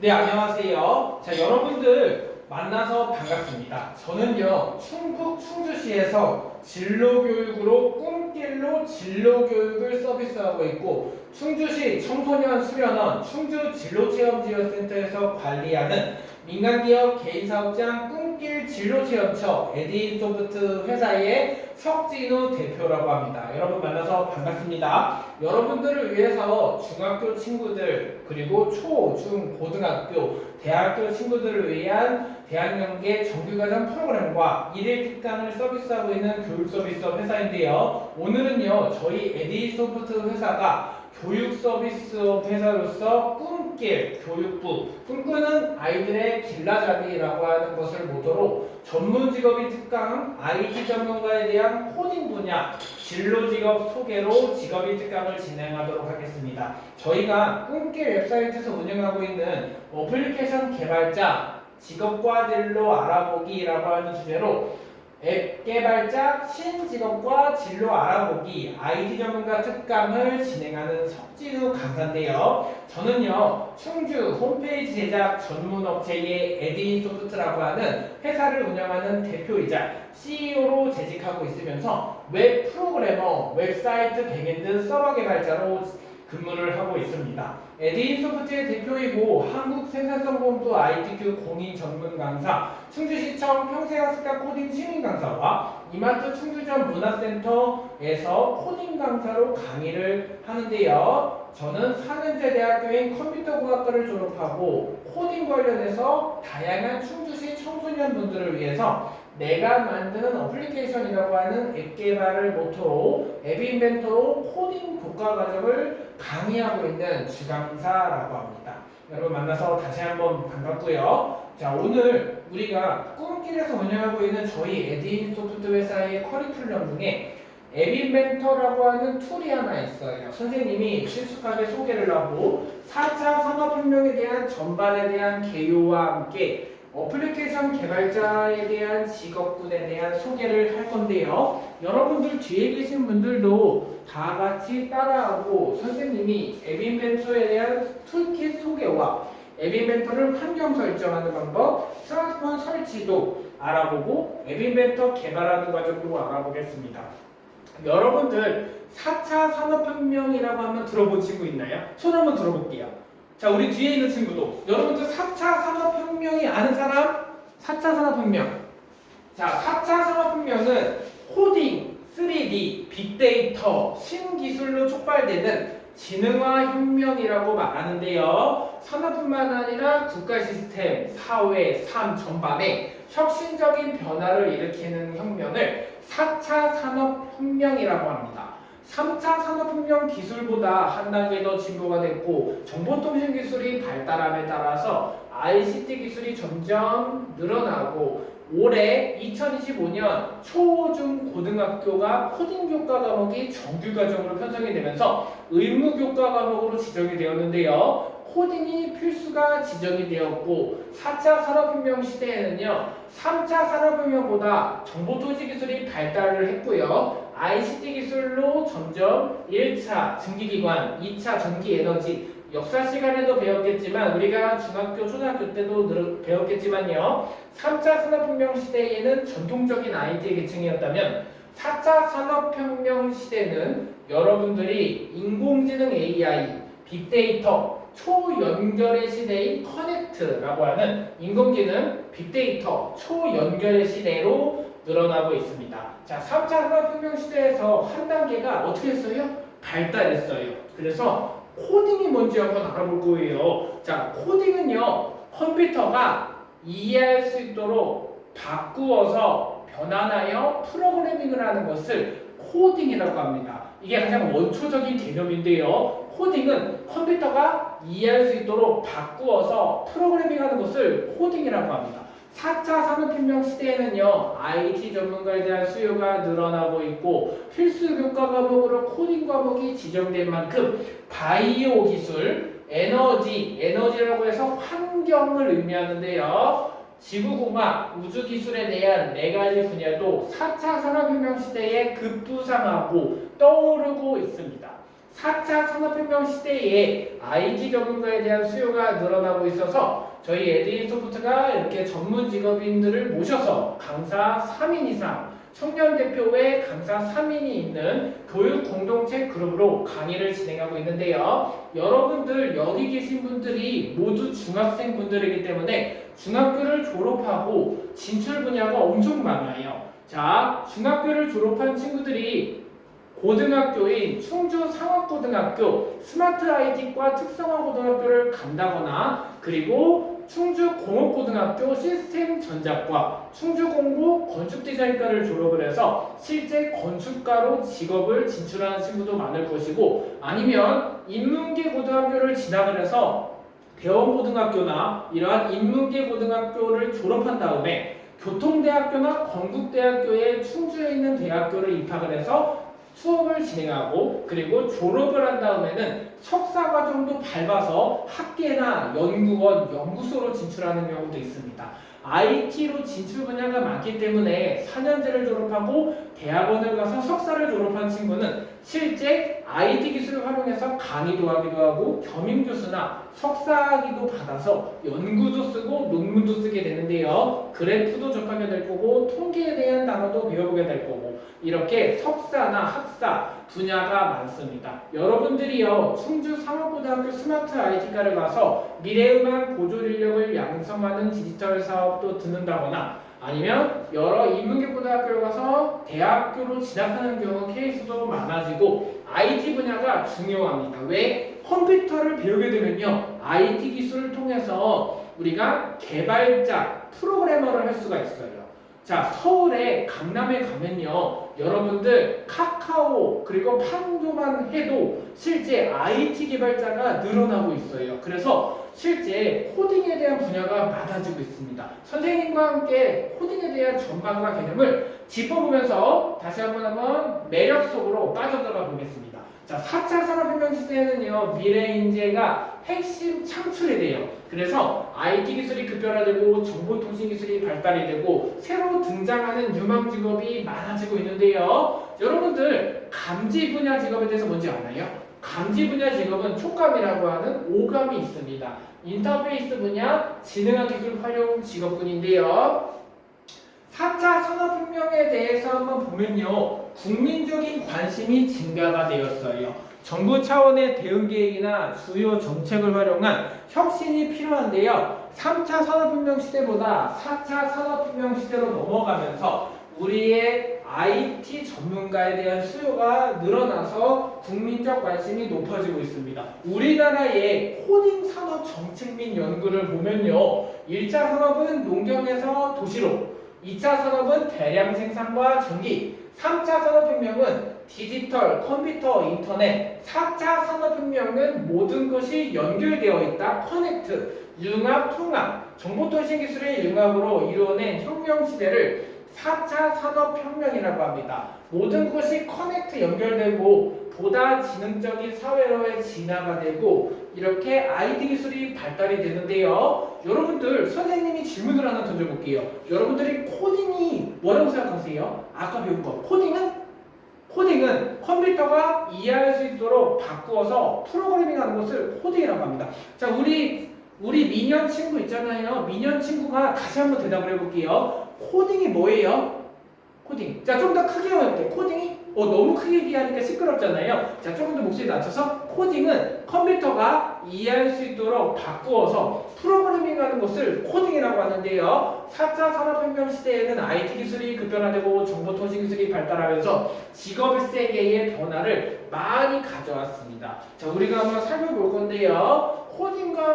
네, 안녕하세요. 자, 여러분들 만나서 반갑습니다. 저는요, 충북 충주시에서 진로교육으로 꿈길로 진로교육을 서비스하고 있고, 충주시 청소년 수련원 충주 진로체험지원센터에서 관리하는 민간기업 개인사업장 꿈길 진로체험처 에디소프트 회사의 석진우 대표라고 합니다. 여러분 만나서 반갑습니다. 여러분들을 위해서 중학교 친구들 그리고 초, 중, 고등학교, 대학교 친구들을 위한 대학연계 정규과정 프로그램과 일일 특강을 서비스하고 있는 교육서비스업 회사인데요. 오늘은요, 저희 에디소프트 회사가 교육 서비스업 회사로서 꿈길 교육부, 꿈꾸는 아이들의 길라잡이라고 하는 것을 모토로 전문 직업인 특강, IT 전문가에 대한 코딩 분야, 진로 직업 소개로 직업인 특강을 진행하도록 하겠습니다. 저희가 꿈길 웹사이트에서 운영하고 있는 어플리케이션 개발자, 직업과 진로 알아보기라고 하는 주제로 앱 개발자 신직업과 진로 알아보기 IT 전문가 특강을 진행하는 석진우 강사인데요. 저는요, 충주 홈페이지 제작 전문 업체의 에디소프트라고 하는 회사를 운영하는 대표이자 CEO로 재직하고 있으면서 웹 프로그래머, 웹사이트 백엔드 서버 개발자로 근무를 하고 있습니다. 에디소프트의 대표이고 한국생산성공부 ITQ 공인 전문 강사, 충주시청 평생학습과 코딩 시민 강사와 이마트 충주점 문화센터에서 코딩 강사로 강의를 하는데요. 저는 4년제 대학교인 컴퓨터공학과를 졸업하고 코딩 관련해서 다양한 충주시 청소년분들을 위해서 내가 만드는 어플리케이션이라고 하는 앱 개발을 모토로 앱 인벤터로 코딩 교과 과정을 강의하고 있는 주강사라고 합니다. 여러분 만나서 다시 한번 반갑고요. 자, 오늘 우리가 꿈길에서 운영하고 있는 저희 에디소프트 회사의 커리큘럼 중에 앱 인벤터라고 하는 툴이 하나 있어요. 선생님이 친숙하게 소개를 하고 4차 산업혁명에 대한 전반에 대한 개요와 함께 어플리케이션 개발자에 대한 직업군에 대한 소개를 할 건데요. 여러분들 뒤에 계신 분들도 다 같이 따라하고 선생님이 앱 인벤터에 대한 툴킷 소개와 앱 인벤터를 환경 설정하는 방법, 스마트폰 설치도 알아보고 앱 인벤터 개발하는 과정도 알아보겠습니다. 여러분들 4차 산업혁명이라고 하면 들어본 친구 있나요? 손 한번 들어볼게요. 자, 우리 뒤에 있는 친구도 여러분들 4차 산업혁명이 아는 사람? 4차 산업혁명. 자, 4차 산업혁명은 코딩, 3D, 빅데이터, 신기술로 촉발되는 지능화 혁명이라고 말하는데요. 산업뿐만 아니라 국가 시스템, 사회, 삶 전반에 혁신적인 변화를 일으키는 혁명을 4차 산업혁명이라고 합니다. 3차 산업혁명 기술보다 한 단계 더 진보가 됐고 정보통신 기술이 발달함에 따라서 ICT 기술이 점점 늘어나고 올해 2025년 초, 중, 고등학교가 코딩 교과 과목이 정규 과정으로 편성이 되면서 의무 교과 과목으로 지정이 되었는데요. 코딩이 필수가 지정이 되었고 4차 산업혁명 시대에는요. 3차 산업혁명보다 정보통신 기술이 발달을 했고요. ICT 기술로 점점 1차 증기기관, 2차 전기에너지 역사 시간에도 배웠겠지만 우리가 중학교, 초등학교 때도 배웠겠지만요. 3차 산업혁명 시대에는 전통적인 IT 계층이었다면 4차 산업혁명 시대는 여러분들이 인공지능 AI, 빅데이터, 초연결의 시대인 커넥트라고 하는 인공지능, 빅데이터, 초연결의 시대로 늘어나고 있습니다. 자, 3차 산업혁명 시대에서 한 단계가 어떻게 했어요? 발달했어요. 그래서 코딩이 뭔지 한번 알아볼 거예요. 자, 코딩은요, 컴퓨터가 이해할 수 있도록 바꾸어서 변환하여 프로그래밍을 하는 것을 코딩이라고 합니다. 이게 가장 원초적인 개념인데요. 코딩은 컴퓨터가 이해할 수 있도록 바꾸어서 프로그래밍하는 것을 코딩이라고 합니다. 4차 산업혁명 시대에는요, IT 전문가에 대한 수요가 늘어나고 있고 필수 교과 과목으로 코딩 과목이 지정된 만큼 바이오 기술, 에너지라고 해서 환경을 의미하는데요. 지구공학, 우주기술에 대한 4가지 분야도 4차 산업혁명 시대에 급부상하고 떠오르고 있습니다. 4차 산업혁명 시대에 IT 전문가에 대한 수요가 늘어나고 있어서 저희 에듀인소프트가 이렇게 전문 직업인들을 모셔서 강사 3인 이상, 청년 대표 외 강사 3인이 있는 교육 공동체 그룹으로 강의를 진행하고 있는데요. 여러분들 여기 계신 분들이 모두 중학생 분들이기 때문에 중학교를 졸업하고 진출 분야가 엄청 많아요. 자, 중학교를 졸업한 친구들이 고등학교인 충주상업고등학교 스마트 IT과 특성화고등학교를 간다거나 그리고 충주공업고등학교 시스템전자과 충주공고 건축디자인과를 졸업을 해서 실제 건축가로 직업을 진출하는 친구도 많을 것이고 아니면 인문계고등학교를 진학을 해서 대원고등학교나 이러한 인문계고등학교를 졸업한 다음에 교통대학교나 건국대학교에 충주에 있는 대학교를 입학을 해서 수업을 진행하고 그리고 졸업을 한 다음에는 석사 과정도 밟아서 학계나 연구원, 연구소로 진출하는 경우도 있습니다. IT로 진출 분야가 많기 때문에 4년제를 졸업하고 대학원을 가서 석사를 졸업한 친구는 실제 IT 기술을 활용해서 강의도 하기도 하고 겸임교수나 석사학위도 받아서 연구도 쓰고 논문도 쓰게 되는데요. 그래프도 접하게 될 거고 통계에 대한 단어도 배워보게 될 거고 이렇게 석사나 학사 분야가 많습니다. 여러분들이요 충주상업고등학교 스마트 IT과를 가서 미래음악 고졸 인력을 양성하는 디지털 사업도 듣는다거나 아니면 여러 인문계고등학교를 가서 대학교로 진학하는 경우 케이스도 많아지고 IT 분야가 중요합니다. 왜? 컴퓨터를 배우게 되면요 IT 기술을 통해서 우리가 개발자, 프로그래머를 할 수가 있어요. 자, 서울에 강남에 가면요 여러분들 카카오 그리고 판교만 해도 실제 IT 개발자가 늘어나고 있어요. 그래서 실제 코딩에 대한 분야가 많아지고 있습니다. 선생님과 함께 코딩에 대한 전반과 개념을 짚어보면서 다시 한번 매력 속으로 빠져들어 보겠습니다. 자, 4차 산업혁명 시대에는요 미래 인재가 핵심 창출이 돼요. 그래서 IT 기술이 급변화되고 정보통신 기술이 발달이 되고 새로 등장하는 유망 직업이 많아지고 있는데요. 여러분들 감지 분야 직업에 대해서 뭔지 아나요? 감지 분야 직업은 촉감이라고 하는 오감이 있습니다. 인터페이스 분야 지능학 기술 활용 직업군인데요. 4차 산업혁명에 대해서 한번 보면요. 국민적인 관심이 증가가 되었어요. 정부 차원의 대응 계획이나 주요 정책을 활용한 혁신이 필요한데요. 3차 산업혁명 시대보다 4차 산업혁명 시대로 넘어가면서 우리의 IT 전문가에 대한 수요가 늘어나서 국민적 관심이 높아지고 있습니다. 우리나라의 코딩 산업 정책 및 연구를 보면요. 1차 산업은 농경에서 도시로 2차 산업은 대량 생산과 전기, 3차 산업혁명은 디지털, 컴퓨터, 인터넷, 4차 산업혁명은 모든 것이 연결되어 있다, 커넥트, 융합, 통합, 정보통신 기술의 융합으로 이루어낸 혁명 시대를 4차 산업혁명이라고 합니다. 모든 것이 커넥트 연결되고 보다 지능적인 사회로의 진화가 되고 이렇게 IT 기술이 발달이 되는데요. 여러분들 선생님이 질문을 하나 던져볼게요. 여러분들이 코딩이 뭐라고 생각하세요? 아까 배운 거 코딩은 컴퓨터가 이해할 수 있도록 바꾸어서 프로그래밍하는 것을 코딩이라고 합니다. 자, 우리 민현 친구 있잖아요. 민현 친구가 다시 한번 대답을 해볼게요. 코딩이 뭐예요? 코딩. 자, 좀 더 크게 해볼게요. 코딩이 너무 크게 얘기하니까 시끄럽잖아요. 자, 조금 더 목소리 낮춰서 코딩은 컴퓨터가 이해할 수 있도록 바꾸어서 프로그래밍하는 것을 코딩이라고 하는데요. 4차 산업혁명 시대에는 IT 기술이 급변화되고 정보통신 기술이 발달하면서 직업 세계의 변화를 많이 가져왔습니다. 자, 우리가 한번 살펴볼 건데요. 코딩과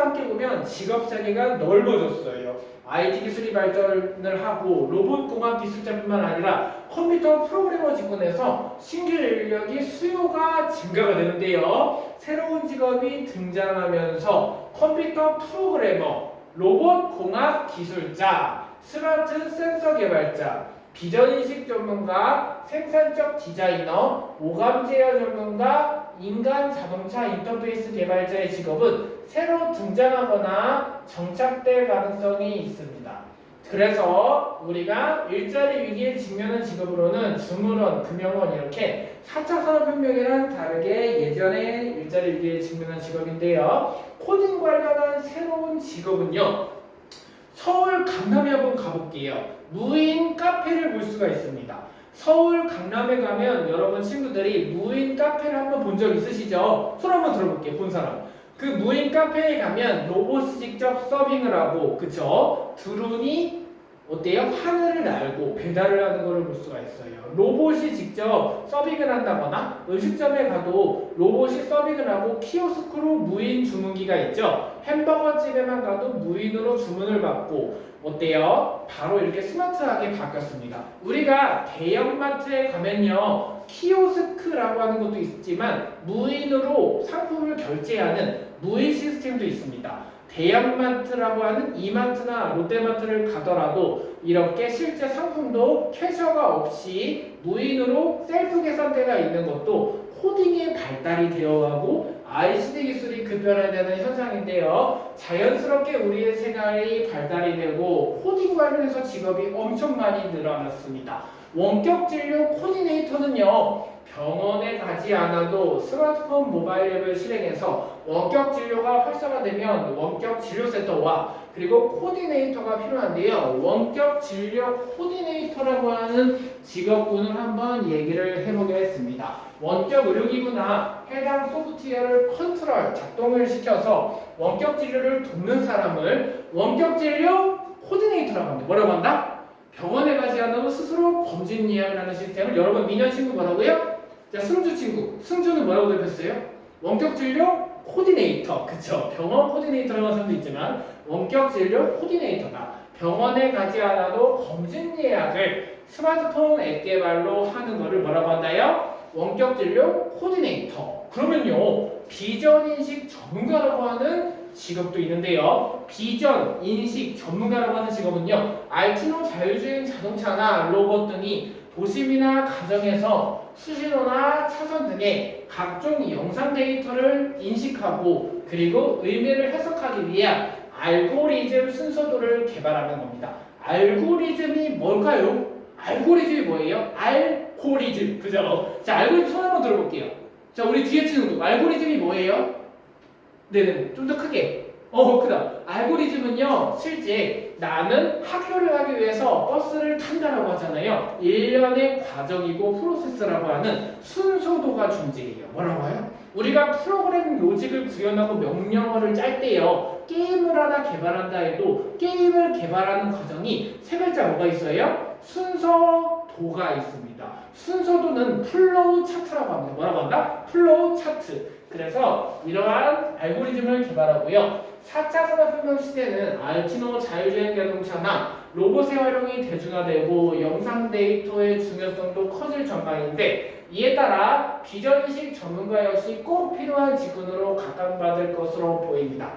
함께 보면 직업 세계가 넓어졌어요. IT 기술이 발전을 하고 로봇 공학 기술자뿐만 아니라 컴퓨터 프로그래머 직군에서 신규 인력이 수요가 증가가 되는데요. 새로운 직업이 등장하면서 컴퓨터 프로그래머, 로봇 공학 기술자, 스마트 센서 개발자, 비전인식 전문가, 생산적 디자이너, 오감 제어 전문가, 인간 자동차 인터페이스 개발자의 직업은 새로 등장하거나 정착될 가능성이 있습니다. 그래서 우리가 일자리 위기에 직면한 직업으로는 주문원, 금형원 이렇게 4차 산업혁명이랑 다르게 예전에 일자리 위기에 직면한 직업인데요. 코딩 관련한 새로운 직업은요. 서울 강남에 한번 가볼게요. 무인 카페를 볼 수가 있습니다. 서울 강남에 가면 여러분 친구들이 무인 카페를 한번 본 적 있으시죠? 손 한번 들어볼게요. 본 사람. 그 무인 카페에 가면 로봇이 직접 서빙을 하고, 그쵸? 드론이 어때요? 하늘을 날고 배달을 하는 것을 볼 수가 있어요. 로봇이 직접 서빙을 한다거나 음식점에 가도 로봇이 서빙을 하고 키오스크로 무인 주문기가 있죠. 햄버거 집에만 가도 무인으로 주문을 받고 어때요? 바로 이렇게 스마트하게 바뀌었습니다. 우리가 대형마트에 가면요. 키오스크라고 하는 것도 있지만 무인으로 상품을 결제하는 무인 시스템도 있습니다. 대형마트라고 하는 이마트나 롯데마트를 가더라도 이렇게 실제 상품도 캐셔가 없이 무인으로 셀프 계산대가 있는 것도 코딩의 발달이 되어가고 ICT 기술이 급변화되는 현상인데요. 자연스럽게 우리의 생활이 발달이 되고 코딩 관련해서 직업이 엄청 많이 늘어났습니다. 원격 진료 코디네이터는요. 병원에 가지 않아도 스마트폰 모바일 앱을 실행해서 원격 진료가 활성화되면 원격 진료센터와 그리고 코디네이터가 필요한데요. 원격 진료 코디네이터라고 하는 직업군을 한번 얘기를 해보겠습니다. 원격 의료기구나 해당 소프트웨어를 컨트롤, 작동을 시켜서 원격 진료를 돕는 사람을 원격 진료 코디네이터라고 합니다. 뭐라고 한다? 병원에 가지 않아도 스스로 검진 예약을 하는 시스템을 여러분 민현 친구 뭐라고요? 자, 승주 친구. 승주는 뭐라고 대표했어요? 원격 진료 코디네이터. 그쵸? 병원 코디네이터라고 하는 사람도 있지만 원격 진료 코디네이터다. 병원에 가지 않아도 검진 예약을 스마트폰 앱 개발로 하는 거를 뭐라고 한다요? 원격 진료 코디네이터. 그러면요. 비전 인식 전문가라고 하는 직업도 있는데요. 비전 인식 전문가라고 하는 직업은요. 알티노 자율주행 자동차나 로봇 등이 도심이나 가정에서 수신호나 차선 등의 각종 영상 데이터를 인식하고 그리고 의미를 해석하기 위한 알고리즘 순서도를 개발하는 겁니다. 알고리즘이 뭘까요? 알고리즘이 뭐예요? 알고리즘. 그죠? 자, 알고리즘 손 한번 들어볼게요. 자, 우리 뒤에 친구도 알고리즘이 뭐예요? 네네, 좀 더 크게. 크다. 알고리즘은요, 실제 나는 학교를 가기 위해서 버스를 탄다라고 하잖아요. 일련의 과정이고 프로세스라고 하는 순서도가 존재해요. 뭐라고 해요? 우리가 프로그래밍 로직을 구현하고 명령어를 짤 때요, 게임을 하나 개발한다 해도 게임을 개발하는 과정이 세 글자 뭐가 있어요? 순서도가 있습니다. 순서도는 플로우 차트라고 합니다. 뭐라고 한다? 플로우 차트. 그래서 이러한 알고리즘을 개발하고요. 4차 산업혁명 시대는 알티노 자율주행 자동차나 로봇의 활용이 대중화되고 영상 데이터의 중요성도 커질 전망인데 이에 따라 비전인식 전문가 역시 꼭 필요한 직군으로 각광받을 것으로 보입니다.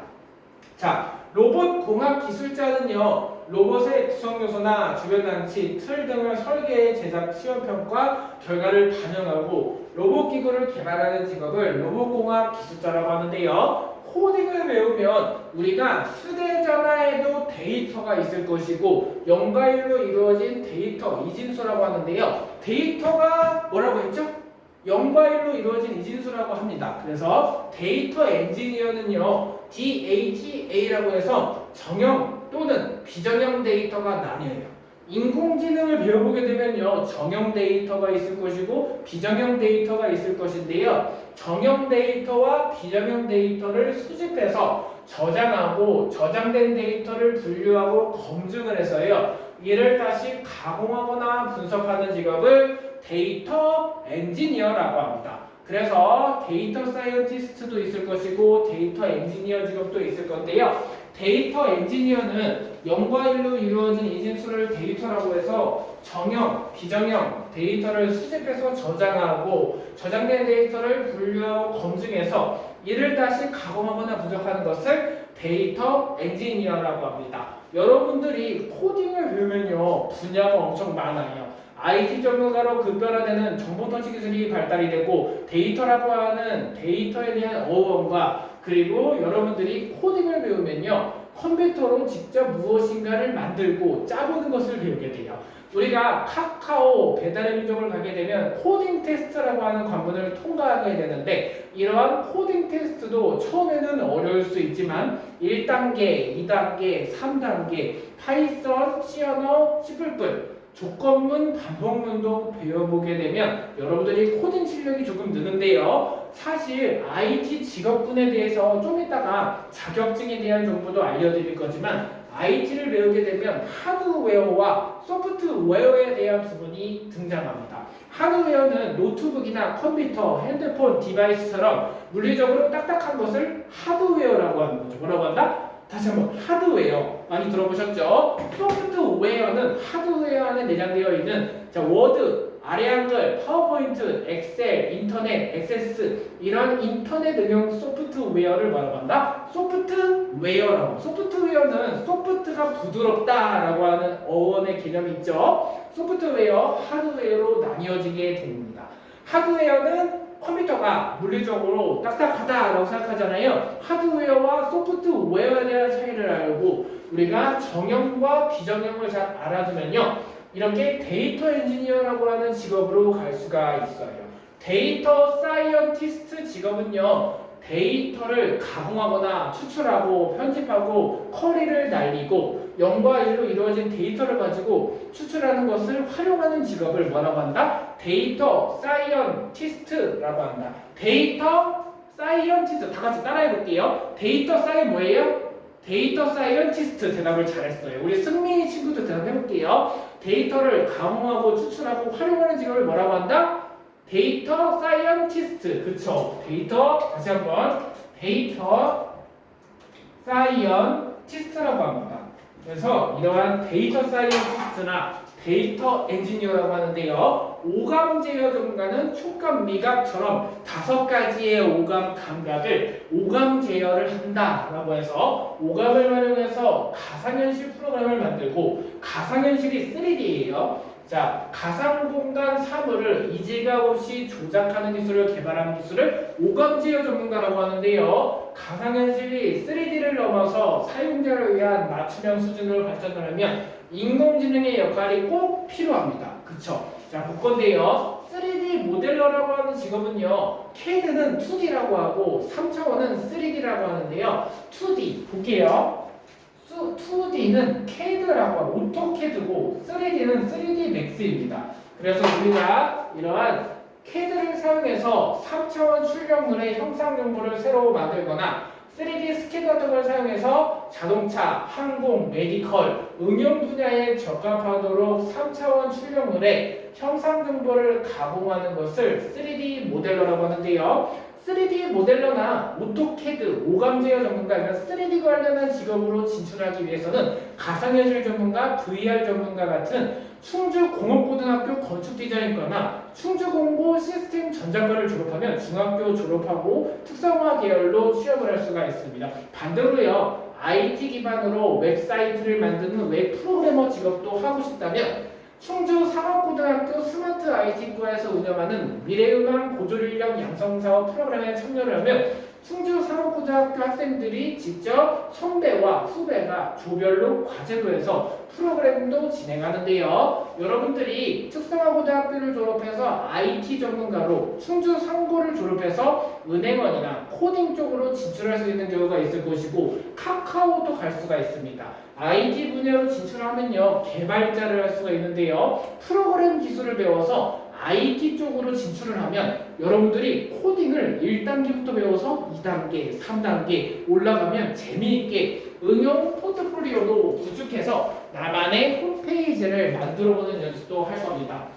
자, 로봇 공학 기술자는요. 로봇의 구성 요소나 주변 장치, 틀 등을 설계, 제작, 시험 평가 결과를 반영하고 로봇 기구를 개발하는 직업을 로봇공학 기술자라고 하는데요. 코딩을 배우면 우리가 휴대전화에도 데이터가 있을 것이고 0과 1로 이루어진 데이터 이진수라고 하는데요. 데이터가 뭐라고 했죠? 0과 1로 이루어진 이진수라고 합니다. 그래서 데이터 엔지니어는요. DATA라고 해서 정형 또는 비정형 데이터가 나뉘어요. 인공지능을 배워보게 되면요. 정형 데이터가 있을 것이고 비정형 데이터가 있을 것인데요. 정형 데이터와 비정형 데이터를 수집해서 저장하고 저장된 데이터를 분류하고 검증을 해서요. 이를 다시 가공하거나 분석하는 직업을 데이터 엔지니어라고 합니다. 그래서 데이터 사이언티스트도 있을 것이고 데이터 엔지니어 직업도 있을 건데요. 데이터 엔지니어는 0과 1로 이루어진 이진수를 데이터라고 해서 정형, 비정형 데이터를 수집해서 저장하고 저장된 데이터를 분류하고 검증해서 이를 다시 가공하거나 분석하는 것을 데이터 엔지니어라고 합니다. 여러분들이 코딩을 배우면요 분야가 엄청 많아요. IT 전문가로 급변화되는 정보통신 기술이 발달이 되고 데이터라고 하는 데이터에 대한 어원과 그리고 여러분들이 코딩을 배우면요 컴퓨터로 직접 무엇인가를 만들고 짜보는 것을 배우게 돼요. 우리가 카카오 배달의 민족을 가게 되면 코딩 테스트라고 하는 관문을 통과하게 되는데 이러한 코딩 테스트도 처음에는 어려울 수 있지만 1단계, 2단계, 3단계, 파이썬, C 언어, C++, 조건문, 반복문도 배워보게 되면 여러분들이 코딩 실력이 조금 느는데요. 사실 IT 직업군에 대해서 좀 이따가 자격증에 대한 정보도 알려드릴 거지만 IT를 배우게 되면 하드웨어와 소프트웨어에 대한 부분이 등장합니다. 하드웨어는 노트북이나 컴퓨터, 핸드폰, 디바이스처럼 물리적으로 딱딱한 것을 하드웨어라고 하는 거죠. 뭐라고 한다? 다시 한번 하드웨어 많이 들어보셨죠? 소프트웨어는 하드웨어 안에 내장되어 있는 워드, 아래 한글, 파워포인트, 엑셀, 인터넷, 액세스 이런 인터넷 응용 소프트웨어를 뭐라고 한다? 소프트웨어라고. 소프트웨어는 소프트가 부드럽다라고 하는 어원의 개념이 있죠. 소프트웨어, 하드웨어로 나뉘어지게 됩니다. 하드웨어는 컴퓨터가 물리적으로 딱딱하다라고 생각하잖아요. 하드웨어와 소프트웨어에 대한 차이를 알고 우리가 정형과 비정형을 잘 알아두면요. 이렇게 데이터 엔지니어라고 하는 직업으로 갈 수가 있어요. 데이터 사이언티스트 직업은요. 데이터를 가공하거나 추출하고 편집하고 쿼리를 날리고 0과 1로 이루어진 데이터를 가지고 추출하는 것을 활용하는 직업을 뭐라고 한다? 데이터 사이언티스트라고 한다. 데이터 사이언티스트 다 같이 따라해 볼게요. 데이터 사이 뭐예요? 데이터 사이언티스트 대답을 잘했어요. 우리 승민이 친구도 대답해 볼게요. 데이터를 가공하고 추출하고 활용하는 직업을 뭐라고 한다? 데이터 사이언티스트. 그쵸? 데이터 다시 한번 데이터 사이언티스트라고 합니다. 그래서 이러한 데이터 사이언티스트나 데이터 엔지니어라고 하는데요. 오감 제어 전문가는 촉감 미각처럼 5가지의 오감 감각을 오감 제어를 한다라고 해서 오감을 활용해서 가상현실 프로그램을 만들고 가상현실이 3D예요. 자, 가상공간 사물을 이질감 없이 조작하는 기술을 개발하는 기술을 오감 제어 전문가라고 하는데요. 가상현실이 3D를 넘어서 사용자를 위한 맞춤형 수준으로 발전하려면 인공지능의 역할이 꼭 필요합니다. 그쵸? 자, 볼 건데요. 3D 모델러라고 하는 직업은요. CAD는 2D라고 하고 3차원은 3D라고 하는데요. 2D 볼게요. 2D는 CAD라고 하고 오토캐드고 3D는 3D 맥스입니다. 그래서 우리가 이러한 CAD를 사용해서 3차원 출력물의 형상 정보를 새로 만들거나 3D 스캐너 등을 사용해서 자동차, 항공, 메디컬, 응용 분야에 적합하도록 3차원 출력물의 형상 정보를 가공하는 것을 3D 모델러라고 하는데요. 3D 모델러나 오토캐드, 오감 제어 전문가, 3D 관련한 직업으로 진출하기 위해서는 가상현실 전문가, VR 전문가 같은 충주공업고등학교 건축디자인과나 충주공고 시스템 전자과를 졸업하면 중학교 졸업하고 특성화 계열로 취업을 할 수가 있습니다. 반대로요. IT 기반으로 웹사이트를 만드는 웹 프로그래머 직업도 하고 싶다면 충주 상업고등학교 스마트 IT과에서 운영하는 미래음악 고졸인력 양성사업 프로그램에 참여를 하면 충주 상업고등학교 학생들이 직접 선배와 후배가 조별로 과제도 해서 프로그램도 진행하는데요. 여러분들이 특성화고등학교를 졸업해서 IT 전문가로 충주 상고를 졸업해서 은행원이나 코딩 쪽으로 진출할 수 있는 경우가 있을 것이고 카카오도 갈 수가 있습니다. IT 분야로 진출하면요. 개발자를 할 수가 있는데요. 프로그램 기술을 배워서 IT 쪽으로 진출을 하면 여러분들이 코딩을 1단계부터 배워서 2단계, 3단계 올라가면 재미있게 응용 포트폴리오도 구축해서 나만의 홈페이지를 만들어보는 연습도 할 겁니다.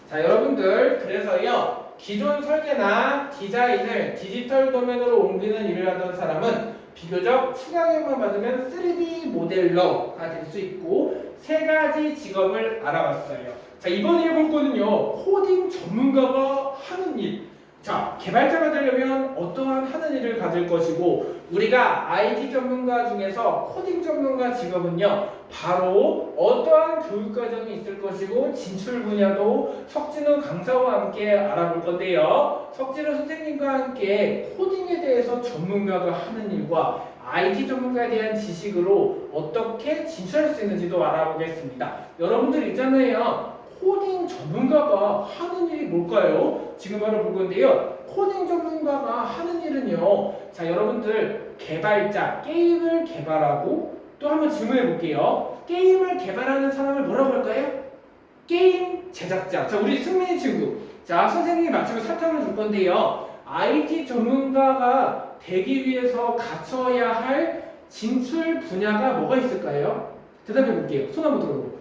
자, 여러분들 그래서요. 기존 설계나 디자인을 디지털 도면으로 옮기는 일을 하던 사람은 비교적 추가교육만 받으면 3D 모델러가 될 수 있고 3가지 직업을 알아봤어요. 자, 이번에 해볼 거는요. 코딩 전문가가 하는 일. 자, 개발자가 되려면 어떠한 하는 일을 가질 것이고 우리가 IT 전문가 중에서 코딩 전문가 직업은요. 바로 어떠한 교육과정이 있을 것이고 진출 분야도 석진우 강사와 함께 알아볼 건데요. 석진우 선생님과 함께 코딩에 대해서 전문가가 하는 일과 IT 전문가에 대한 지식으로 어떻게 진출할 수 있는지도 알아보겠습니다. 여러분들 있잖아요. 코딩 전문가가 하는 일이 뭘까요? 지금 바로 볼 건데요. 코딩 전문가가 하는 일은요. 자, 여러분들 개발자, 게임을 개발하고 또 한번 질문해 볼게요. 게임을 개발하는 사람을 뭐라고 할까요? 게임 제작자. 자, 우리 승민이 친구. 자, 선생님이 맞추고 사탕을 줄 건데요. IT 전문가가 되기 위해서 갖춰야 할 진출 분야가 뭐가 있을까요? 대답해 볼게요. 손 한번 들어보고.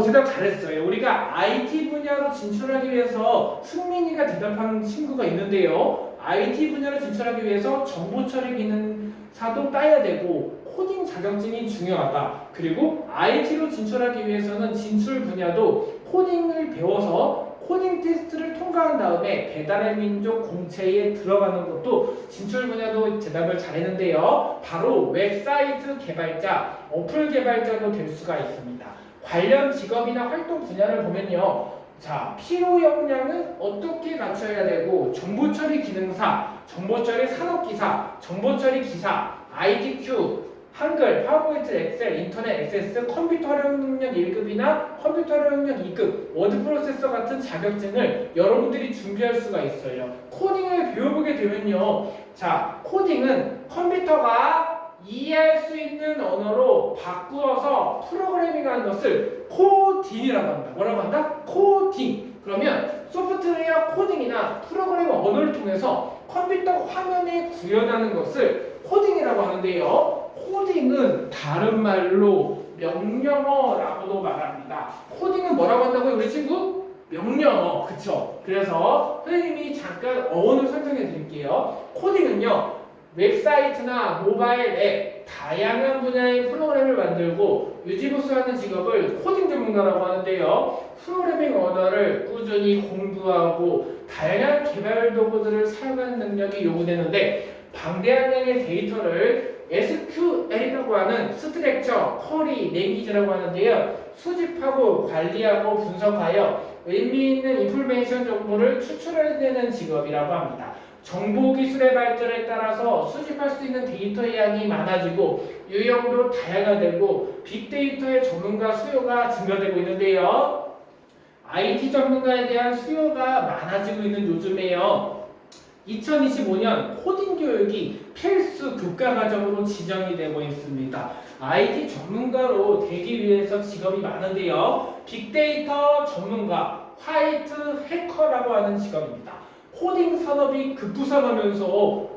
대답 잘했어요. 우리가 IT 분야로 진출하기 위해서 승민이가 대답한 친구가 있는데요. IT 분야로 진출하기 위해서 정보 처리 기능사도 따야 되고 코딩 자격증이 중요하다. 그리고 IT로 진출하기 위해서는 진출 분야도 코딩을 배워서 코딩 테스트를 통과한 다음에 배달의 민족 공채에 들어가는 것도 진출 분야도 대답을 잘했는데요. 바로 웹사이트 개발자, 어플 개발자도 될 수가 있습니다. 관련 직업이나 활동 분야를 보면요. 자, 필요 역량은 어떻게 갖춰야 되고 정보처리 기능사, 정보처리 산업기사, 정보처리 기사, ITQ, 한글, 파워포인트, 엑셀, 인터넷 액세스, 컴퓨터 활용 능력 1급이나 컴퓨터 활용 능력 2급, 워드 프로세서 같은 자격증을 여러분들이 준비할 수가 있어요. 코딩을 배워보게 되면요. 자, 코딩은 컴퓨터가 이해할 수 있는 언어로 바꾸어서 프로그래밍하는 것을 코딩이라고 한다. 뭐라고 한다? 코딩. 그러면 소프트웨어 코딩이나 프로그래밍 언어를 통해서 컴퓨터 화면에 구현하는 것을 코딩이라고 하는데요. 코딩은 다른 말로 명령어라고도 말합니다. 코딩은 뭐라고 한다고요, 우리 친구? 명령어, 그쵸? 그래서 선생님이 잠깐 어원을 설명해 드릴게요. 코딩은요, 웹사이트나 모바일 앱, 다양한 분야의 프로그램을 만들고 유지보수하는 직업을 코딩 전문가라고 하는데요. 프로그래밍 언어를 꾸준히 공부하고 다양한 개발 도구들을 사용하는 능력이 요구되는데 방대한 양의 데이터를 SQL이라고 하는 스트럭처, 쿼리, 랭귀지라고 하는데요. 수집하고 관리하고 분석하여 의미 있는 인포메이션 정보를 추출해내는 직업이라고 합니다. 정보기술의 발전에 따라서 수집할 수 있는 데이터의 양이 많아지고 유형도 다양화되고 빅데이터의 전문가 수요가 증가되고 있는데요. IT 전문가에 대한 수요가 많아지고 있는 요즘에요. 2025년 코딩 교육이 필수 교과 과정으로 지정이 되고 있습니다. IT 전문가로 되기 위해서 직업이 많은데요. 빅데이터 전문가, 화이트 해커라고 하는 직업입니다. 코딩 산업이 급부상하면서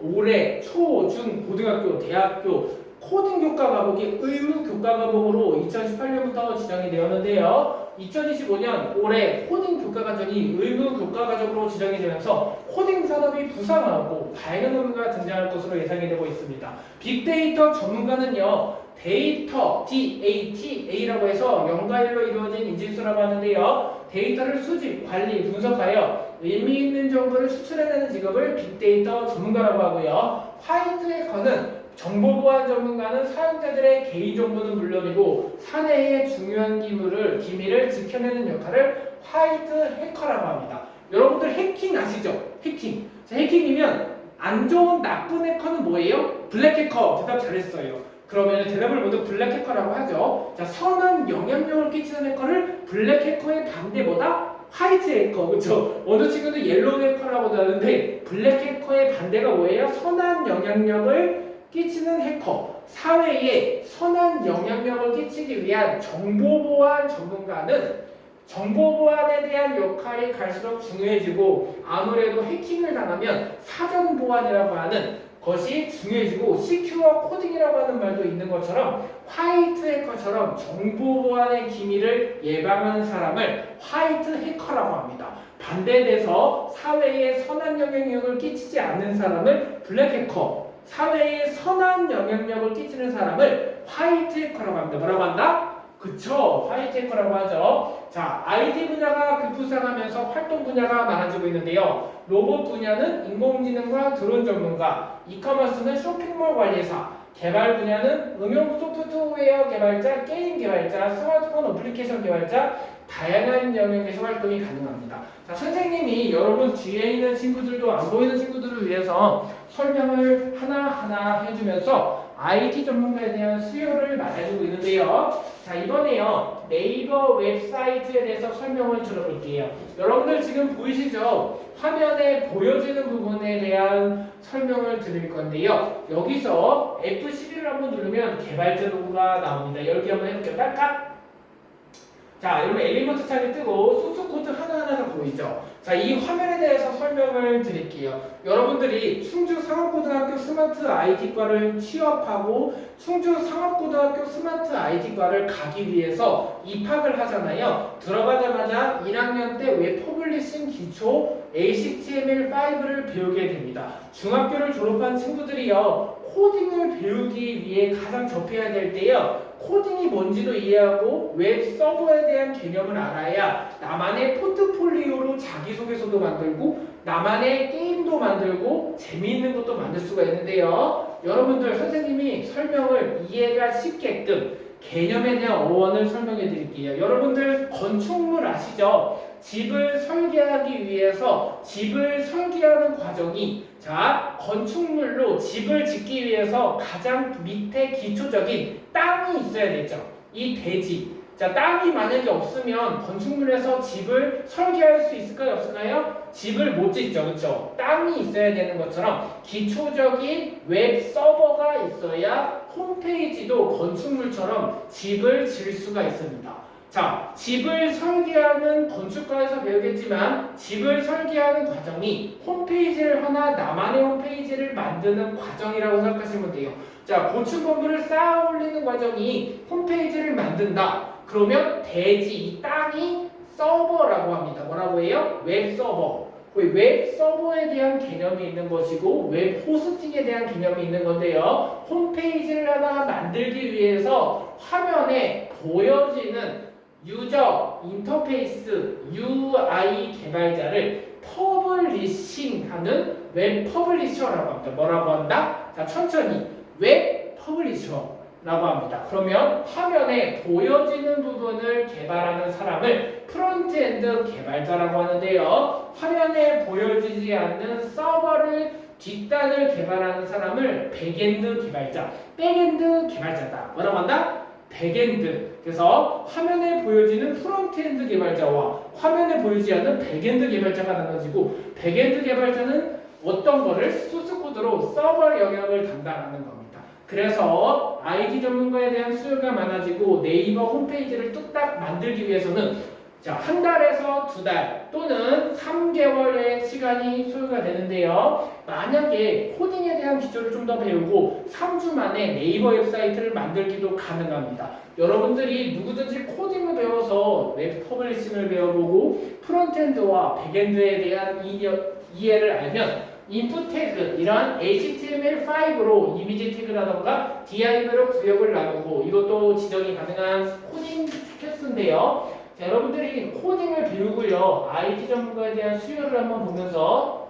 올해 초, 중, 고등학교, 대학교 코딩 교과 과목이 의무 교과 과목으로 2018년부터 지정이 되었는데요. 2025년 올해 코딩 교과 과정이 의무 교과 과정으로 지정이 되면서 코딩 산업이 부상하고 다양한 논문가 등장할 것으로 예상이 되고 있습니다. 빅데이터 전문가는요. 데이터, DATA라고 해서 0과 1로 이루어진 인질수라고 하는데요. 데이터를 수집, 관리, 분석하여 의미 있는 정보를 수출해내는 직업을 빅데이터 전문가라고 하고요. 화이트 해커는 정보보안 전문가는 사용자들의 개인정보는 물론이고 사내의 중요한 기밀을 지켜내는 역할을 화이트 해커라고 합니다. 여러분들 해킹 아시죠? 해킹. 자, 해킹이면 안 좋은 나쁜 해커는 뭐예요? 블랙 해커. 대답 잘했어요. 그러면 대답을 먼저 블랙 해커라고 하죠. 자, 선한 영향력을 끼치는 해커를 블랙 해커의 반대보다 화이트 해커, 그렇죠? 어느 친구도 옐로우 해커라고도 하는데 블랙 해커의 반대가 뭐예요? 선한 영향력을 끼치는 해커. 사회에 선한 영향력을 끼치기 위한 정보보안 전문가는 정보보안에 대한 역할이 갈수록 중요해지고 아무래도 해킹을 당하면 사전보안이라고 하는 것이 중요해지고 시큐어 코딩이라고 하는 말도 있는 것처럼 화이트 해커처럼 정보보안의 기밀을 예방하는 사람을 화이트 해커라고 합니다. 반대돼서 사회에 선한 영향력을 끼치지 않는 사람을 블랙 해커, 사회에 선한 영향력을 끼치는 사람을 화이트 해커라고 합니다. 뭐라고 한다? 그쵸, 화이트 해커라고 하죠. 자, IT 분야가 급부상하면서 활동 분야가 많아지고 있는데요. 로봇 분야는 인공지능과 드론 전문가, 이커머스는 쇼핑몰 관리사, 개발 분야는 응용 소프트웨어 개발자, 게임 개발자, 스마트폰 어플리케이션 개발자, 다양한 영역에서 활동이 가능합니다. 자, 선생님이 여러분 뒤에 있는 친구들도 안 보이는 친구들을 위해서 설명을 하나하나 해주면서 IT 전문가에 대한 수요를 말해주고 있는데요. 자, 이번에요. 네이버 웹사이트에 대해서 설명을 들어볼게요. 여러분들 지금 보이시죠? 화면에 보여지는 부분에 대한 설명을 드릴 건데요. 여기서 F11을 한번 누르면 개발자 로고가 나옵니다. 열기 한번 해볼게요. 딱딱. 자, 여러분 엘리먼트 창이 뜨고 소스 코드 하나하나 다 보이죠? 자, 이 화면에 대해서 설명을 드릴게요. 여러분들이 충주 상업고등학교 스마트 IT과를 취업하고 충주 상업고등학교 스마트 IT과를 가기 위해서 입학을 하잖아요. 들어가자마자 1학년 때 웹 퍼블리싱 기초 HTML5를 배우게 됩니다. 중학교를 졸업한 친구들이요. 코딩을 배우기 위해 가장 접해야 될 때요. 코딩이 뭔지도 이해하고 웹 서버에 대한 개념을 알아야 나만의 포트폴리오로 자기소개서도 만들고 나만의 게임도 만들고 재미있는 것도 만들 수가 있는데요. 여러분들 선생님이 설명을 이해가 쉽게끔 개념에 대한 어원을 설명해 드릴게요. 여러분들 건축물 아시죠? 집을 설계하기 위해서 집을 설계하는 과정이 자, 건축물로 집을 짓기 위해서 가장 밑에 기초적인 땅이 있어야 되죠. 이 대지. 자, 땅이 만약에 없으면 건축물에서 집을 설계할 수 있을까요? 없을까요? 집을 못 짓죠. 그렇죠? 땅이 있어야 되는 것처럼 기초적인 웹 서버가 있어야 홈페이지도 건축물처럼 집을 지을 수가 있습니다. 자, 집을 설계하는 건축과에서 배우겠지만 집을 설계하는 과정이 홈페이지를 하나 나만의 홈페이지를 만드는 과정이라고 생각하시면 돼요. 자, 고층 건물을 쌓아 올리는 과정이 홈페이지를 만든다. 그러면 대지, 이 땅이 서버라고 합니다. 뭐라고 해요? 웹 서버. 웹 서버에 대한 개념이 있는 것이고 웹 호스팅에 대한 개념이 있는 건데요. 홈페이지를 하나 만들기 위해서 화면에 보여지는 유저 인터페이스 UI 개발자를 퍼블리싱하는 웹 퍼블리셔라고 합니다. 뭐라고 한다? 자, 천천히 웹 퍼블리셔라고 합니다. 그러면 화면에 보여지는 부분을 개발하는 사람을 프론트엔드 개발자라고 하는데요. 화면에 보여지지 않는 서버를 뒷단을 개발하는 사람을 백엔드 개발자, 백엔드 개발자다. 뭐라고 한다? 백엔드. 그래서 화면에 보여지는 프론트엔드 개발자와 화면에 보이지 않는 백엔드 개발자가 나눠지고 백엔드 개발자는 어떤 거를 소스코드로 서버 영역을 담당하는 겁니다. 그래서 IT 전문가에 대한 수요가 많아지고 네이버 홈페이지를 뚝딱 만들기 위해서는 자, 한 달에서 두 달 또는 3개월의 시간이 소요가 되는데요. 만약에 코딩에 대한 기초를 좀 더 배우고 3주 만에 네이버 웹사이트를 만들기도 가능합니다. 여러분들이 누구든지 코딩을 배워서 웹 퍼블리싱을 배워보고 프론트엔드와 백엔드에 대한 이해를 알면 인풋 태그, 이러한 HTML5로 이미지 태그라던가 div로 구역을 나누고 이것도 지정이 가능한 코딩 패스인데요. 자, 여러분들이 코딩을 배우고요. IT 전문가에 대한 수요를 한번 보면서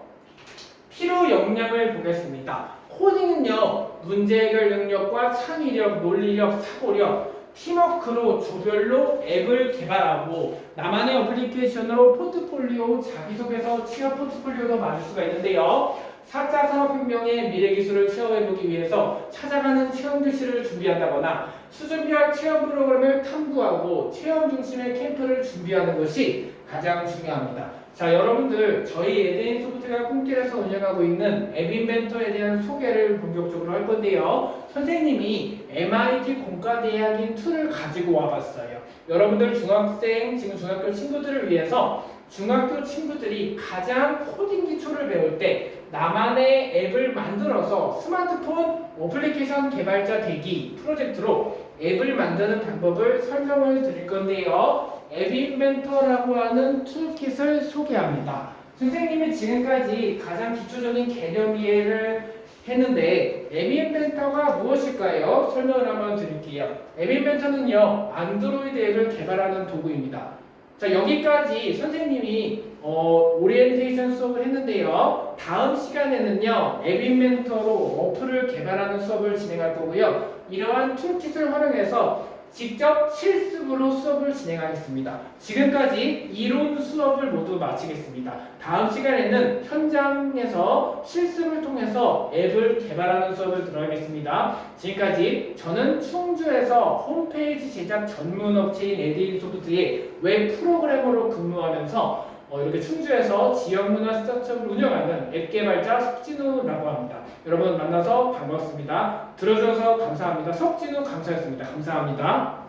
필요 역량을 보겠습니다. 코딩은요. 문제 해결 능력과 창의력, 논리력, 사고력, 팀워크로 조별로 앱을 개발하고 나만의 어플리케이션으로 포트폴리오, 자기소개서, 취업 포트폴리오도 만들 수가 있는데요. 4차 산업혁명의 미래기술을 체험해보기 위해서 찾아가는 체험교실을 준비한다거나 수준별 체험 프로그램을 탐구하고 체험 중심의 캠프를 준비하는 것이 가장 중요합니다. 자, 여러분들 저희 에드인 소프트웨어 꿈길에서 운영하고 있는 앱 인벤터에 대한 소개를 본격적으로 할 건데요. 선생님이 MIT 공과대학인 2를 가지고 와봤어요. 여러분들 중학생, 지금 중학교 친구들을 위해서 중학교 친구들이 가장 코딩 기초를 배울 때 나만의 앱을 만들어서 스마트폰 어플리케이션 개발자 되기 프로젝트로 앱을 만드는 방법을 설명을 드릴 건데요. 앱 인벤터라고 하는 툴킷을 소개합니다. 선생님이 지금까지 가장 기초적인 개념 이해를 했는데 앱 인벤터가 무엇일까요? 설명을 한번 드릴게요. 앱 인벤터는요, 안드로이드 앱을 개발하는 도구입니다. 자, 여기까지 선생님이 오리엔테이션 수업을 했는데요. 다음 시간에는요, 앱 인벤터로 어플을 개발하는 수업을 진행할 거고요. 이러한 툴킷을 활용해서 직접 실습으로 수업을 진행하겠습니다. 지금까지 이론 수업을 모두 마치겠습니다. 다음 시간에는 현장에서 실습을 통해서 앱을 개발하는 수업을 들어가겠습니다. 지금까지 저는 충주에서 홈페이지 제작 전문 업체인 에듀인소프트의 웹 프로그래머로 근무하면서 이렇게 충주에서 지역문화 스타트업을 운영하는 앱 개발자 석진우라고 합니다. 여러분 만나서 반갑습니다. 들어주셔서 감사합니다. 석진우 강사였습니다. 감사합니다.